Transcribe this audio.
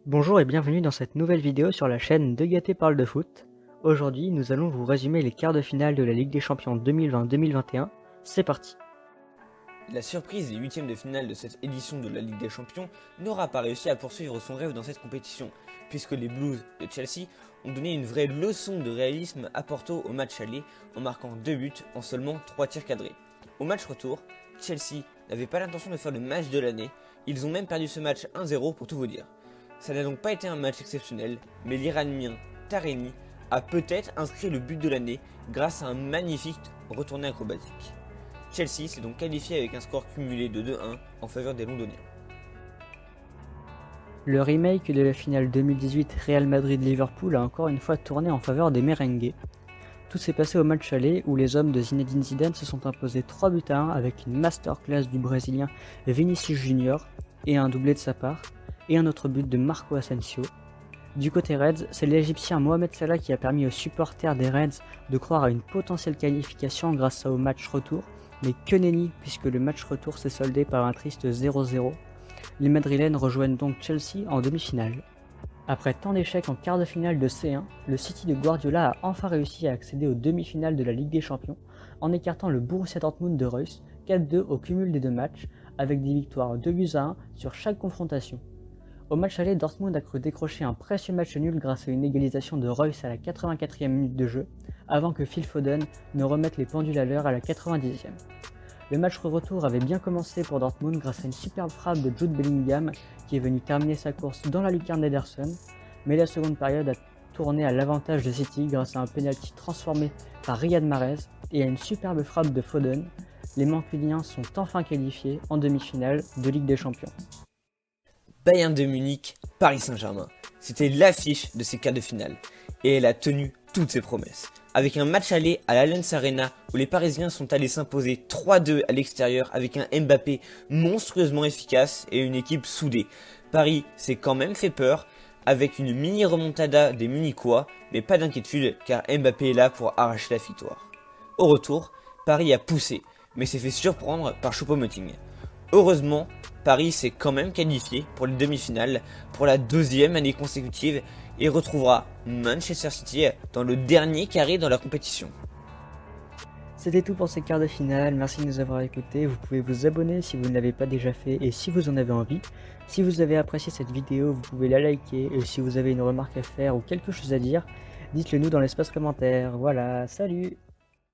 Bonjour et bienvenue dans cette nouvelle vidéo sur la chaîne De Gâté parle de foot. Aujourd'hui, nous allons vous résumer les quarts de finale de la Ligue des Champions 2020-2021. C'est parti. La surprise des huitièmes de finale de cette édition de la Ligue des Champions n'aura pas réussi à poursuivre son rêve dans cette compétition, puisque les Blues de Chelsea ont donné une vraie leçon de réalisme à Porto au match aller en marquant 2 buts en seulement 3 tirs cadrés. Au match retour, Chelsea n'avait pas l'intention de faire le match de l'année, ils ont même perdu ce match 1-0 pour tout vous dire. Ça n'a donc pas été un match exceptionnel, mais l'Iranien Taremi a peut-être inscrit le but de l'année grâce à un magnifique retourné acrobatique. Chelsea s'est donc qualifié avec un score cumulé de 2-1 en faveur des Londoniens. Le remake de la finale 2018 Real Madrid-Liverpool a encore une fois tourné en faveur des merengues. Tout s'est passé au match aller où les hommes de Zinedine Zidane se sont imposés 3 buts à 1 avec une masterclass du Brésilien Vinicius Junior et un doublé de sa part, et un autre but de Marco Asensio. Du côté Reds, c'est l'Égyptien Mohamed Salah qui a permis aux supporters des Reds de croire à une potentielle qualification grâce au match retour, mais que nenni puisque le match retour s'est soldé par un triste 0-0. Les Madrilènes rejoignent donc Chelsea en demi-finale. Après tant d'échecs en quart de finale de C1, le City de Guardiola a enfin réussi à accéder aux demi-finales de la Ligue des Champions en écartant le Borussia Dortmund de Reus 4-2 au cumul des deux matchs, avec des victoires 2-1 sur chaque confrontation. Au match aller, Dortmund a cru décrocher un précieux match nul grâce à une égalisation de Reus à la 84e minute de jeu, avant que Phil Foden ne remette les pendules à l'heure à la 90e. Le match retour avait bien commencé pour Dortmund grâce à une superbe frappe de Jude Bellingham qui est venu terminer sa course dans la lucarne d'Ederson, mais la seconde période a tourné à l'avantage de City grâce à un penalty transformé par Riyad Mahrez et à une superbe frappe de Foden. Les Mancuniens sont enfin qualifiés en demi-finale de Ligue des Champions. Bayern de Munich, Paris Saint-Germain. C'était l'affiche de ces quarts de finale, et elle a tenu toutes ses promesses. Avec un match aller à l'Allianz Arena où les Parisiens sont allés s'imposer 3-2 à l'extérieur avec un Mbappé monstrueusement efficace et une équipe soudée. Paris s'est quand même fait peur avec une mini remontada des Munichois, mais pas d'inquiétude car Mbappé est là pour arracher la victoire. Au retour, Paris a poussé, mais s'est fait surprendre par Choupo-Moting. Heureusement, Paris s'est quand même qualifié pour les demi-finales pour la deuxième année consécutive et retrouvera Manchester City dans le dernier carré dans la compétition. C'était tout pour ces quarts de finale, merci de nous avoir écoutés, vous pouvez vous abonner si vous ne l'avez pas déjà fait et si vous en avez envie. Si vous avez apprécié cette vidéo, vous pouvez la liker et si vous avez une remarque à faire ou quelque chose à dire, dites-le nous dans l'espace commentaire. Voilà, salut!